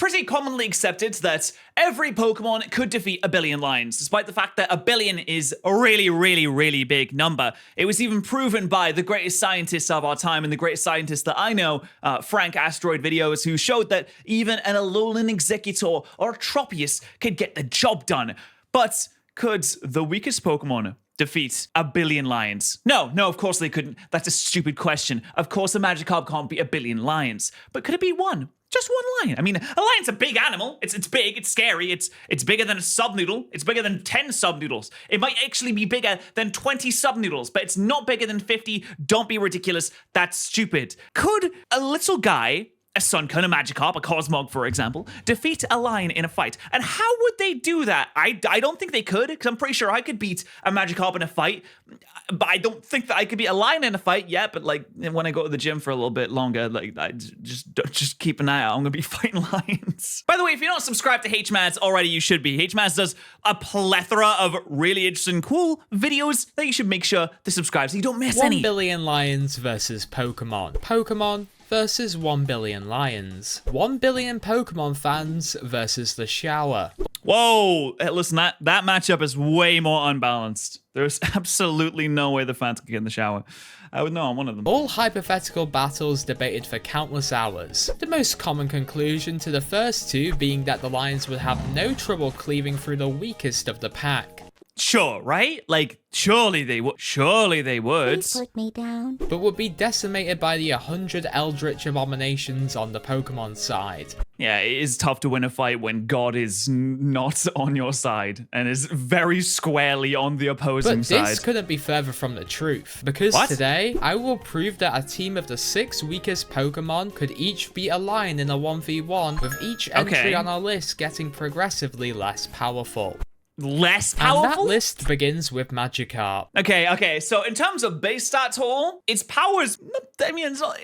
pretty commonly accepted that every Pokemon could defeat 1 billion lions, despite the fact that 1 billion is a really, really, really big number. It was even proven by the greatest scientists of our time and the greatest scientist that I know, Frank Asteroid Videos, who showed that even an Alolan Executor or a Tropius could get the job done. But could the weakest Pokemon defeat 1 billion lions? No, of course they couldn't. That's a stupid question. Of course a Magikarp can't beat 1 billion lions. But could it be one? Just one lion. I mean, a lion's a big animal. It's big, it's scary, it's bigger than a Subnoodle. It's bigger than 10 Subnoodles. It might actually be bigger than 20 Subnoodles, but it's not bigger than 50. Don't be ridiculous. That's stupid. Could a little guy, a Sunkern, a Magikarp, a Cosmog, for example, defeat a lion in a fight? And how would they do that? I don't think they could, because I'm pretty sure I could beat a Magikarp in a fight, but I don't think that I could beat a lion in a fight yet. But like, when I go to the gym for a little bit longer, like, I just keep an eye out. I'm gonna be fighting lions. By the way, if you're not subscribed to HMAS already, you should be. HMAS does a plethora of really interesting, cool videos that you should make sure to subscribe so you don't miss any. 1 billion lions versus Pokemon. Pokemon versus 1 billion lions. 1 billion Pokemon fans versus the shower. Whoa, hey, listen, that matchup is way more unbalanced. There's absolutely no way the fans can get in the shower. I would know I'm one of them. All hypothetical battles debated for countless hours. The most common conclusion to the first two being that the lions would have no trouble cleaving through the weakest of the pack. Sure, right? Like, surely they would. Surely they would. Please put me down. But would be decimated by the 100 Eldritch Abominations on the Pokemon side. Yeah, it is tough to win a fight when God is not on your side and is very squarely on the opposing side. But this couldn't be further from the truth, because today I will prove that a team of the 6 weakest Pokemon could each beat a lion in a 1v1, with each entry on our list getting progressively less powerful. Less powerful? And that list begins with Magikarp. Okay, so in terms of base stat total, its powers, I mean, it's not,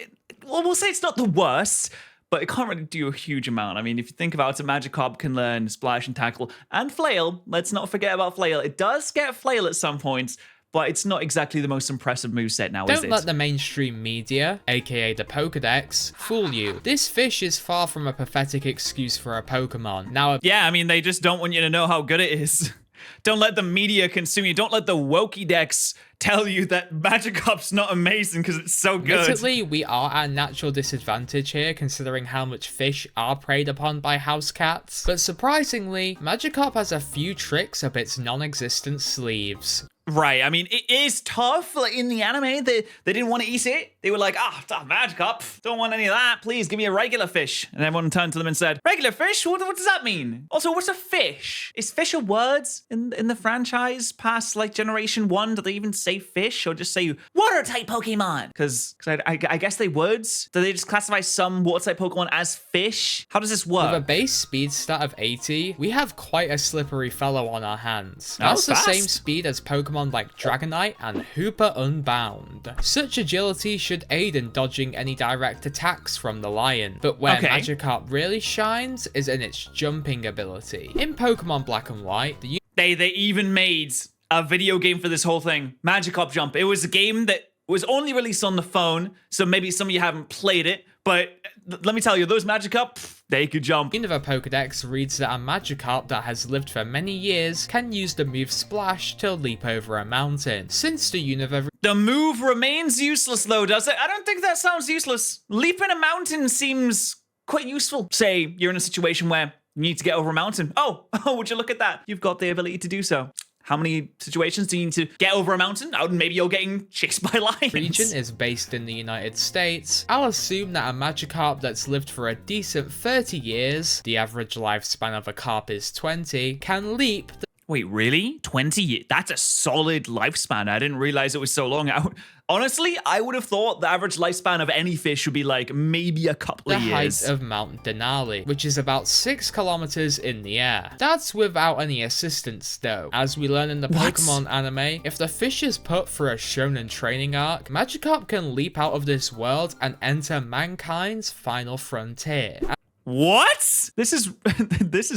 well, we'll say it's not the worst, but it can't really do a huge amount. I mean, if you think about it, Magikarp can learn Splash and Tackle and Flail. Let's not forget about Flail. It does get Flail at some points, but it's not exactly the most impressive moveset now, is it? Don't let the mainstream media, aka the Pokedex, fool you. This fish is far from a pathetic excuse for a Pokemon. Now, yeah, I mean, they just don't want you to know how good it is. Don't let the media consume you. Don't let the Wokedex tell you that Magikarp's not amazing because it's so good. Admittedly, we are at a natural disadvantage here, considering how much fish are preyed upon by house cats. But surprisingly, Magikarp has a few tricks up its non-existent sleeves. Right, I mean, it is tough. Like, in the anime, they didn't want to eat it. They were like, Magikarp, don't want any of that. Please, give me a regular fish. And everyone turned to them and said, regular fish? What does that mean? Also, what's a fish? Is fish a word in the franchise past, like, Generation 1? Do they even say fish or just say water-type Pokemon? Because I guess they would. Do they just classify some water-type Pokemon as fish? How does this work? With a base speed stat of 80, we have quite a slippery fellow on our hands. That's the same speed as Pokemon like Dragonite and Hooper Unbound. Such agility should aid in dodging any direct attacks from the lion, but where Magikarp really shines is in its jumping ability. In Pokemon Black and White, they even made a video game for this whole thing, Magikarp Jump. It was a game that was only released on the phone, so maybe some of you haven't played it, but let me tell you, those Magikarp, they could jump. The end of a Pokedex reads that a Magikarp that has lived for many years can use the move Splash to leap over a mountain. Since the universe... The move remains useless though, does it? I don't think that sounds useless. Leaping a mountain seems quite useful. Say you're in a situation where you need to get over a mountain. Oh, would you look at that? You've got the ability to do so. How many situations do you need to get over a mountain? Oh, maybe you're getting chased by lions. Region is based in the United States. I'll assume that a Magikarp that's lived for a decent 30 years, the average lifespan of a carp is 20, can leap... Wait, really? 20 years? That's a solid lifespan. I didn't realize it was so long. Honestly, I would have thought the average lifespan of any fish would be like maybe a couple of years. The height of Mount Denali, which is about 6 kilometers in the air. That's without any assistance though. As we learn in the Pokemon anime, if the fish is put through a shonen training arc, Magikarp can leap out of this world and enter mankind's final frontier. What? This is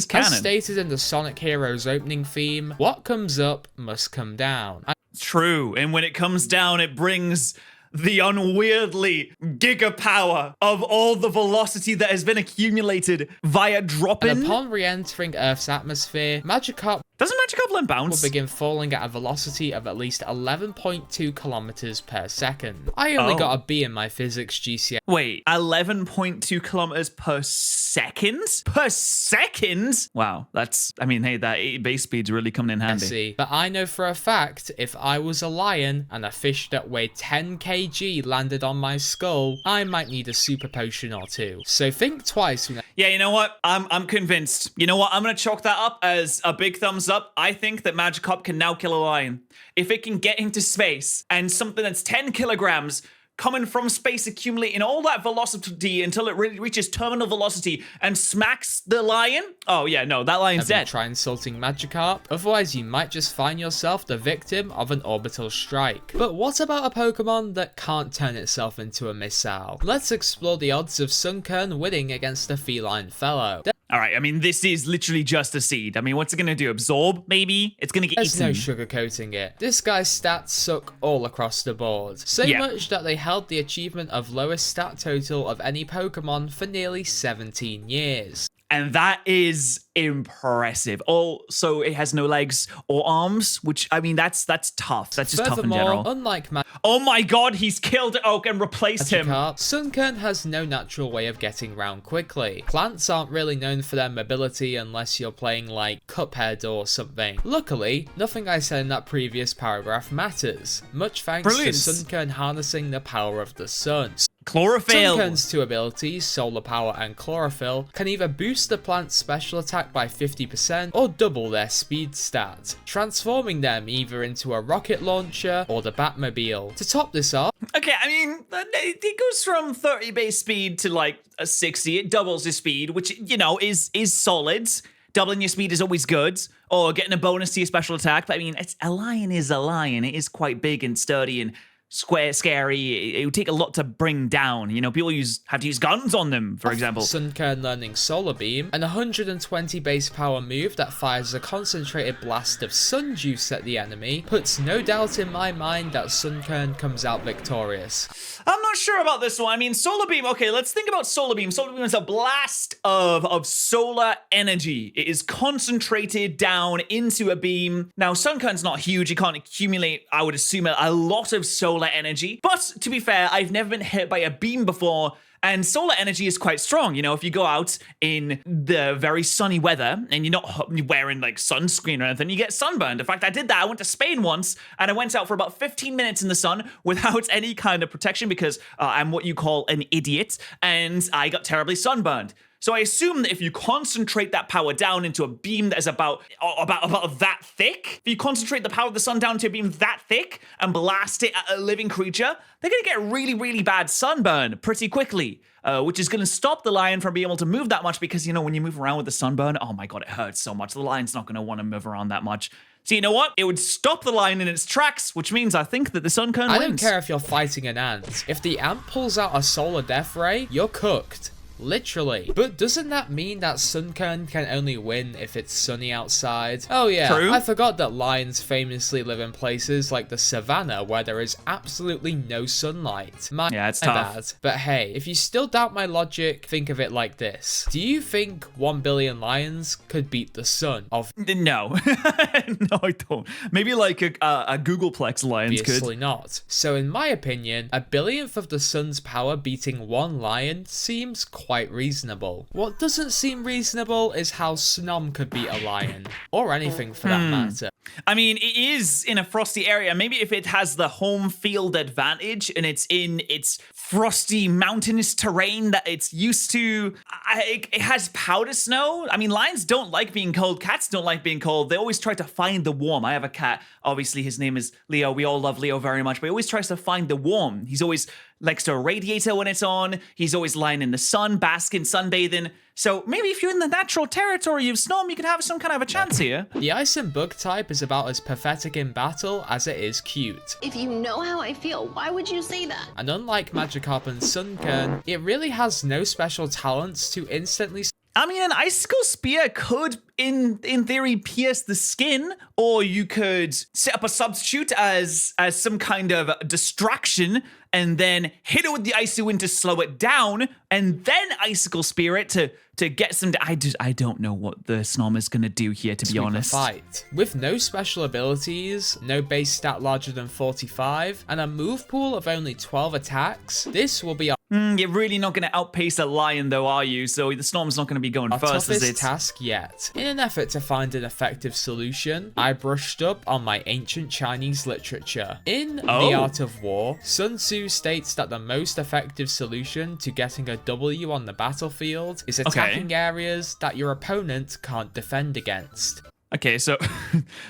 canon. As stated in the Sonic Heroes opening theme, what comes up must come down. True, and when it comes down, it brings the unwieldy giga power of all the velocity that has been accumulated via dropping. And upon re-entering Earth's atmosphere, Magikarp Doesn't Magikarp learn bounce? will begin falling at a velocity of at least 11.2 kilometers per second. I only got a B in my physics GCSE. Wait, 11.2 kilometers per second? Per second? Wow, that's, I mean, hey, that 8 base speed's really coming in handy. But I know for a fact, if I was a lion and a fish that weighed 10 kg landed on my skull, I might need a super potion or two. So think twice. Yeah, you know what? I'm convinced. You know what? I'm going to chalk that up as a big thumbs up. I think that Magikarp can now kill a lion. If it can get into space and something that's 10 kilograms coming from space, accumulating all that velocity until it really reaches terminal velocity and smacks the lion. Oh yeah, no, that lion's dead. Try insulting Magikarp, otherwise you might just find yourself the victim of an orbital strike. But what about a Pokemon that can't turn itself into a missile? Let's explore the odds of Sunkern winning against a feline fellow. All right, I mean, this is literally just a seed. I mean, what's it going to do? Absorb, maybe? It's going to get There's eaten. no sugarcoating it. This guy's stats suck all across the board. So much that they held the achievement of lowest stat total of any Pokemon for nearly 17 years. And that is impressive. Also, it has no legs or arms, which, I mean, that's tough. That's just tough in general. Unlike oh my god, he's killed Oak and replaced him. Sunkern has no natural way of getting round quickly. Plants aren't really known for their mobility unless you're playing like Cuphead or something. Luckily, nothing I said in that previous paragraph matters. Much thanks to Sunkern harnessing the power of the sun. Chlorophyll. Sunkern's two abilities, Solar Power and Chlorophyll, can either boost the plant's special attack by 50% or double their speed stat, transforming them either into a rocket launcher or the Batmobile. To top this off, okay, I mean, it goes from 30 base speed to like a 60. It doubles your speed, which, you know, is solid. Doubling your speed is always good, or getting a bonus to your special attack. But I mean, a lion is a lion. It is quite big and sturdy and scary. It would take a lot to bring down. You know, people have to use guns on them, for example. Sunkern learning Solar Beam, an 120 base power move that fires a concentrated blast of sun juice at the enemy, puts no doubt in my mind that Sunkern comes out victorious. I'm not sure about this one. I mean, Solar Beam, okay, let's think about Solar Beam. Solar Beam is a blast of solar energy. It is concentrated down into a beam. Now, Sunkern's not huge. It can't accumulate, I would assume, a lot of solar energy. But to be fair, I've never been hit by a beam before, and solar energy is quite strong. You know, if you go out in the very sunny weather and you're not wearing like sunscreen or anything, you get sunburned. In fact, I did that. I went to Spain once and I went out for about 15 minutes in the sun without any kind of protection because I'm what you call an idiot, and I got terribly sunburned. So I assume that if you concentrate that power down into a beam that is about that thick, if you concentrate the power of the sun down to a beam that thick and blast it at a living creature, they're going to get really, really bad sunburn pretty quickly, which is going to stop the lion from being able to move that much because, you know, when you move around with the sunburn, oh my god, it hurts so much. The lion's not going to want to move around that much. So you know what? It would stop the lion in its tracks, which means I think that the Sunkern wins. I don't care if you're fighting an ant. If the ant pulls out a solar death ray, you're cooked. Literally. But doesn't that mean that Sunkern can only win if it's sunny outside? Oh yeah, true. I forgot that lions famously live in places like the savannah where there is absolutely no sunlight. Yeah, it's tough. Bad. But hey, if you still doubt my logic, think of it like this. Do you think 1 billion lions could beat the sun of... No. No, I don't. Maybe like a Googleplex lions could. Obviously not. So in my opinion, a billionth of the sun's power beating one lion seems quite reasonable. What doesn't seem reasonable is how Snom could beat a lion, or anything for that matter. I mean, it is in a frosty area. Maybe if it has the home field advantage and it's in its frosty mountainous terrain that it's used to, it has powder snow. I mean, lions don't like being cold. Cats don't like being cold. They always try to find the warm. I have a cat. Obviously, his name is Leo. We all love Leo very much, but he always tries to find the warm. He's always likes to a radiator when it's on. He's always lying in the sun, basking, sunbathing. So maybe if you're in the natural territory of Snom, you could have some kind of a chance here. The ice and bug type is about as pathetic in battle as it is cute. If you know how I feel, why would you say that? And unlike Magikarp and Sunkern, it really has no special talents to instantly... I mean, an icicle spear could, in theory, pierce the skin, or you could set up a substitute as some kind of distraction and then hit it with the Icy Wind to slow it down, and then Icicle Spirit to get some... I don't know what the Snom is going to do here, to be honest. Fight. With no special abilities, no base stat larger than 45, and a move pool of only 12 attacks, this will be You're really not going to outpace a lion, though, are you? So the Snom's not going to be going first, is it? Task yet. In an effort to find an effective solution, I brushed up on my ancient Chinese literature. In The Art of War, Sun Tzu states that the most effective solution to getting a W on the battlefield is attacking areas that your opponent can't defend against. Okay, so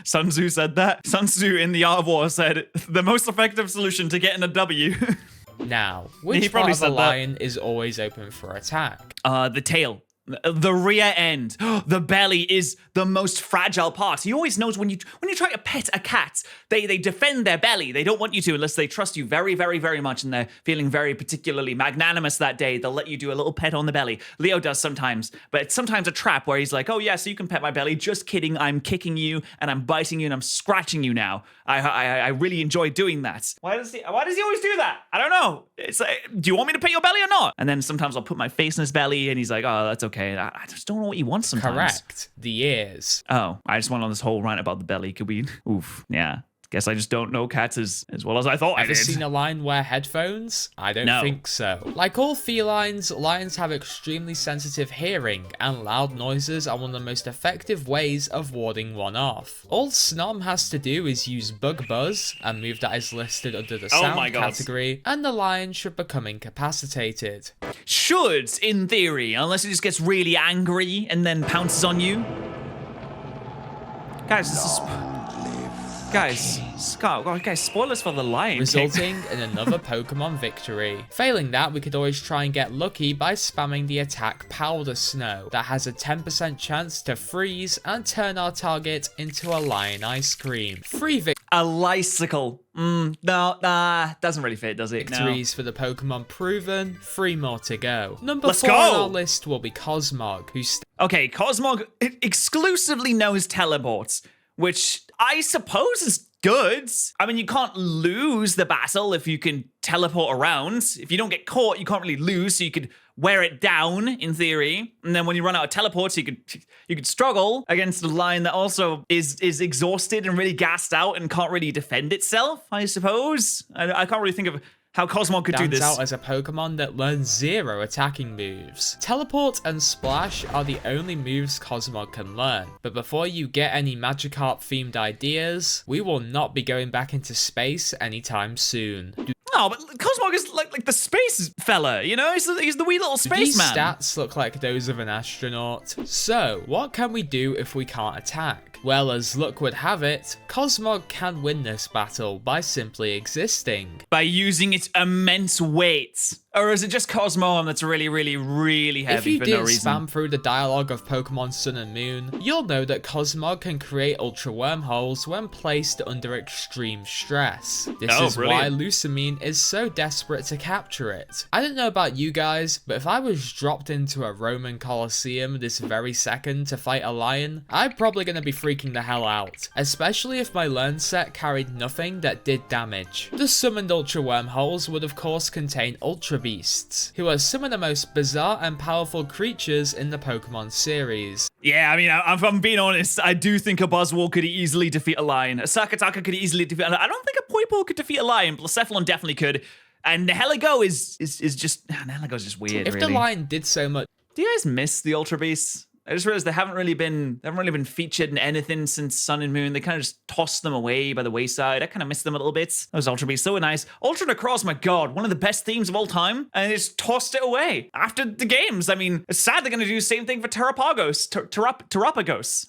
Sun Tzu said that. Sun Tzu in The Art of War said the most effective solution to getting a W. Now, which part of a lion is always open for attack? The tail. The rear end, the belly is the most fragile part. He always knows when you try to pet a cat, they defend their belly. They don't want you to unless they trust you very, very, very much and they're feeling very particularly magnanimous that day. They'll let you do a little pet on the belly. Leo does sometimes, but it's sometimes a trap where he's like, oh yeah, so you can pet my belly. Just kidding. I'm kicking you and I'm biting you and I'm scratching you now. I really enjoy doing that. Why does he always do that? I don't know. It's like, do you want me to pet your belly or not? And then sometimes I'll put my face in his belly and he's like, oh, that's okay. I just don't know what he wants sometimes. Correct. The ears. Oh, I just went on this whole rant about the belly. Could we? Oof. Yeah. Guess I just don't know cats as well as I thought I did. Ever seen a lion wear headphones? I don't think so. Like all felines, lions have extremely sensitive hearing, and loud noises are one of the most effective ways of warding one off. All Snom has to do is use Bug Buzz, a move that is listed under the sound category, and the lion should become incapacitated. Should, in theory, unless it just gets really angry and then pounces on you. Guys, this is... Guys, spoilers for the lion. Resulting in another Pokemon victory. Failing that, we could always try and get lucky by spamming the attack Powder Snow that has a 10% chance to freeze and turn our target into a lion ice cream. Free a Lysicle. No, doesn't really fit, does it? Victories for the Pokemon proven, 3 more to go. Number 4 on our list will be Cosmog, who's... Okay, Cosmog exclusively knows teleports, which I suppose is good. I mean, you can't lose the battle if you can teleport around. If you don't get caught, you can't really lose, so you could wear it down, in theory. And then when you run out of teleports, you could struggle against a lion that also is exhausted and really gassed out and can't really defend itself, I suppose. I can't really think of how Cosmog could do this. Stands out as a Pokemon that learns 0 attacking moves. Teleport and Splash are the only moves Cosmog can learn. But before you get any Magikarp themed ideas, we will not be going back into space anytime soon. No, but Cosmog is like the space fella, you know? He's the wee little spaceman. These stats look like those of an astronaut. So, what can we do if we can't attack? Well, as luck would have it, Cosmog can win this battle by simply existing. By using its immense weight. Or is it just Cosmog that's really, really, really heavy for no reason? If you did spam through the dialogue of Pokemon Sun and Moon, you'll know that Cosmog can create Ultra Wormholes when placed under extreme stress. This is why Lucamine is so desperate to capture it. I don't know about you guys, but if I was dropped into a Roman Colosseum this very second to fight a lion, I'm probably going to be freaking the hell out. Especially if my Learn set carried nothing that did damage. The summoned Ultra Wormholes would of course contain Ultra Beasts, who are some of the most bizarre and powerful creatures in the Pokemon series. Yeah, I mean, if I'm being honest, I do think a Buzzwole could easily defeat a lion. A Sakataka could easily defeat a lion. I don't think a Poipole could defeat a lion. Blacephalon definitely could. And Nihilego is just... Nihiligo's just weird, If really. the lion did so much... Do you guys miss the Ultra Beasts? I just realized they haven't really been featured in anything since Sun and Moon. They kind of just tossed them away by the wayside. I kind of miss them a little bit. Those Ultra Beasts, so nice. Ultra Necross, my god, one of the best themes of all time. And they just tossed it away after the games. I mean, it's sad they're going to do the same thing for Terrapagos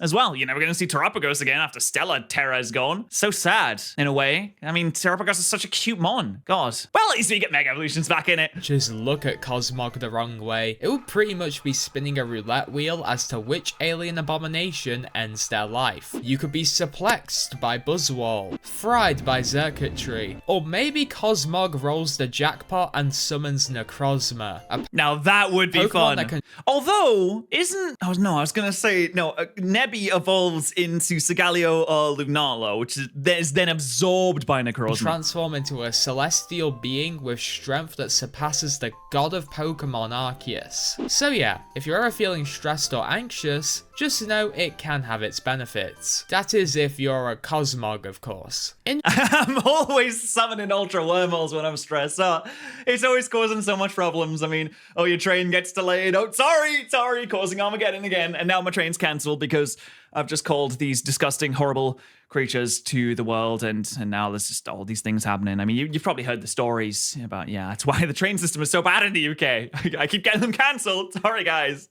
as well. You're never going to see Terrapagos again after Stellar Terra is gone. So sad, in a way. I mean, Terrapagos is such a cute mon. God. Well, at least we get Mega Evolutions back in it. Just look at Cosmog the wrong way. It would pretty much be spinning a roulette wheel as as to which alien abomination ends their life. You could be suplexed by Buzzwole, fried by Circuitry, or maybe Cosmog rolls the jackpot and summons Necrozma. Now that would be fun. Although, I was gonna say, Nebby evolves into Sigaleo or Lunala, which is then absorbed by Necrozma. Transform into a celestial being with strength that surpasses the god of Pokemon Arceus. So yeah, if you're ever feeling stressed or anxious, just know it can have its benefits. That is if you're a Cosmog, of course. I'm always summoning Ultra Wormholes when I'm stressed. It's always causing so much problems. I mean, your train gets delayed. Oh, sorry, causing Armageddon again. And now my train's cancelled because I've just called these disgusting, horrible creatures to the world, and now there's just all these things happening. I mean, you've probably heard the stories about, that's why the train system is so bad in the UK. I keep getting them cancelled. Sorry, guys.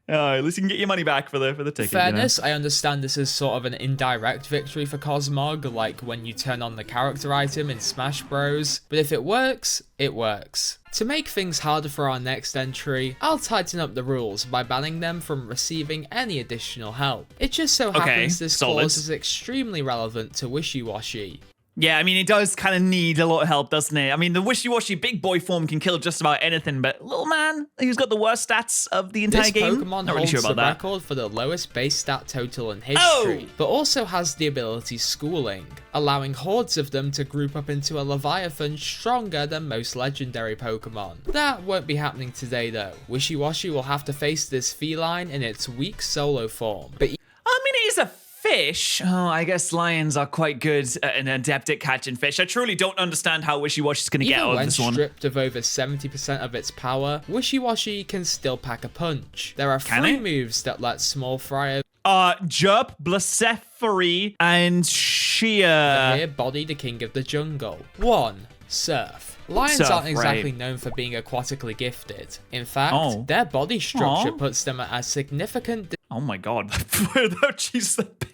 At least you can get your money back for the ticket. Fairness, I understand this is sort of an indirect victory for Cosmog, like when you turn on the character item in Smash Bros. But if it works, it works. To make things harder for our next entry, I'll tighten up the rules by banning them from receiving any additional help. It just so happens this clause is extremely relevant to Wishy-Washy. Yeah, I mean, it does kind of need a lot of help, doesn't it? I mean, the Wishy-Washy big boy form can kill just about anything, but little man, who's got the worst stats of the entire game? This Pokemon Not really holds sure about the that. record for the lowest base stat total in history, but also has the ability Schooling, allowing hordes of them to group up into a Leviathan stronger than most legendary Pokemon. That won't be happening today though. Wishy-Washy will have to face this feline in its weak solo form. But I mean, it is a fish. Oh, I guess lions are quite good and adept at catching fish. I truly don't understand how Wishy-Washy's going to get out of this one. Even when stripped of over 70% of its power, Wishy-Washy can still pack a punch. There are 3 moves that let Small Fry Jerp, Blacephory, and Sheer. Here body the king of the jungle. 1. Surf. Lions aren't exactly known for being aquatically gifted. In fact, their body structure puts them at a significant oh my god.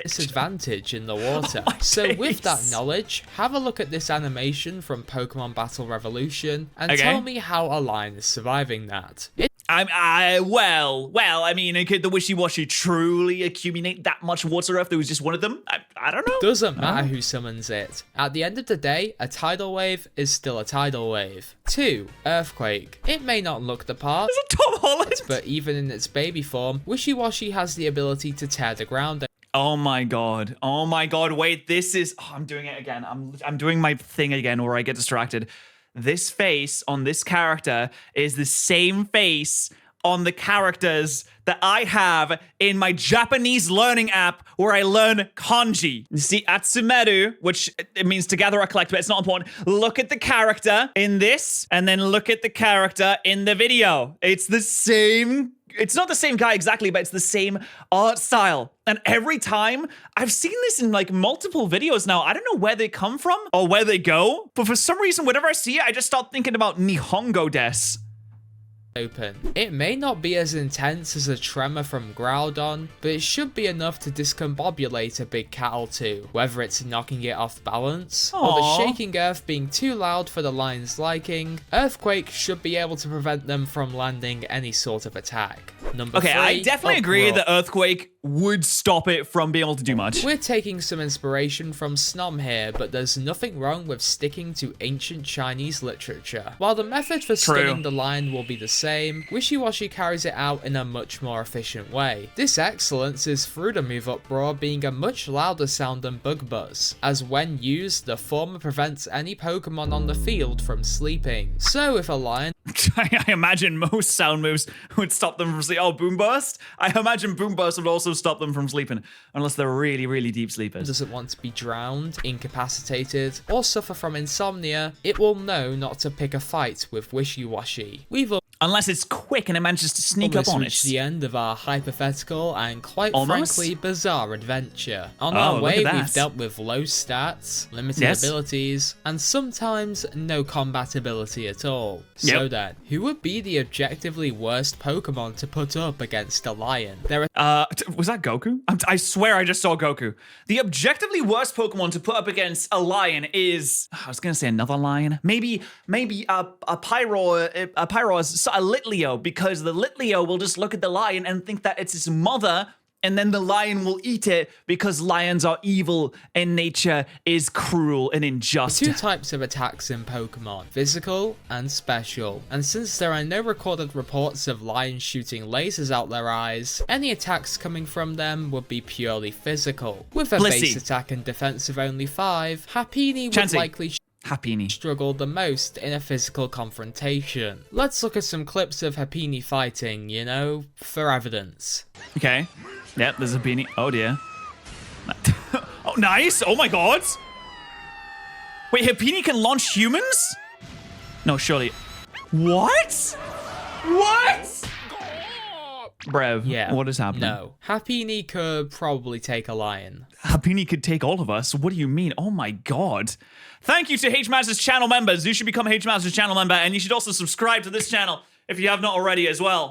disadvantage in the water. So with that knowledge, have a look at this animation from Pokemon Battle Revolution and tell me how a lion is surviving that. I mean, could the Wishy-Washy truly accumulate that much water if there was just one of them? I don't know. Doesn't matter who summons it. At the end of the day, a tidal wave is still a tidal wave. 2. Earthquake. It may not look the part, Is it Tom Holland? but even in its baby form, Wishy-Washy has the ability to tear the ground. Oh my god. Wait, this is... Oh, I'm doing it again. I'm doing my thing again where I get distracted. This face on this character is the same face on the characters that I have in my Japanese learning app where I learn kanji. You see, Atsumeru, which it means together or collect, but it's not important. Look at the character in this, and then look at the character in the video. It's the same. It's not the same guy exactly, but it's the same art style. And every time, I've seen this in like multiple videos now. I don't know where they come from or where they go, but for some reason, whenever I see it, I just start thinking about Nihongo des. Open. It may not be as intense as a tremor from Groudon, but it should be enough to discombobulate a big cat or two, whether it's knocking it off balance, or the shaking earth being too loud for the lion's liking. Earthquake should be able to prevent them from landing any sort of attack. Number 3, I definitely agree that Earthquake would stop it from being able to do much. We're taking some inspiration from Snom here, but there's nothing wrong with sticking to ancient Chinese literature. While the method for stunning the lion will be the same, Wishy-Washy carries it out in a much more efficient way. This excellence is through the move Uproar being a much louder sound than Bug Buzz, as when used, the former prevents any Pokemon on the field from sleeping. So if a lion... I imagine most sound moves would stop them from sleeping. Oh, Boom Burst? I imagine Boom Burst would also stop them from sleeping, unless they're really, really deep sleepers. Doesn't want to be drowned, incapacitated, or suffer from insomnia, it will know not to pick a fight with Wishy-Washy. Unless it's quick and it manages to sneak up on it. Reached the end of our hypothetical and quite frankly bizarre adventure. On our way, we've dealt with low stats, limited abilities, and sometimes no combat ability at all. So then, who would be the objectively worst Pokemon to put up against a lion? Was that Goku? I swear I just saw Goku. The objectively worst Pokemon to put up against a lion is... I was gonna say another lion. Maybe a Pyro is a Litleo, because the Litleo will just look at the lion and think that it's his mother, and then the lion will eat it because lions are evil and nature is cruel and unjust. Two types of attacks in Pokemon, physical and special. And since there are no recorded reports of lions shooting lasers out their eyes, any attacks coming from them would be purely physical. With a base attack and defense of only 5, Happiny would likely struggle the most in a physical confrontation. Let's look at some clips of Happiny fighting, you know, for evidence. Okay. Yep, there's a beanie. Oh dear. Oh, nice. Oh my god. Wait, Happiny can launch humans? No, surely. What? What? Brev, yeah, what is happening? No. Happiny could probably take a lion. Happiny could take all of us? What do you mean? Oh my god. Thank you to H-Masters channel members. You should become a H-Masters channel member, and you should also subscribe to this channel if you have not already as well.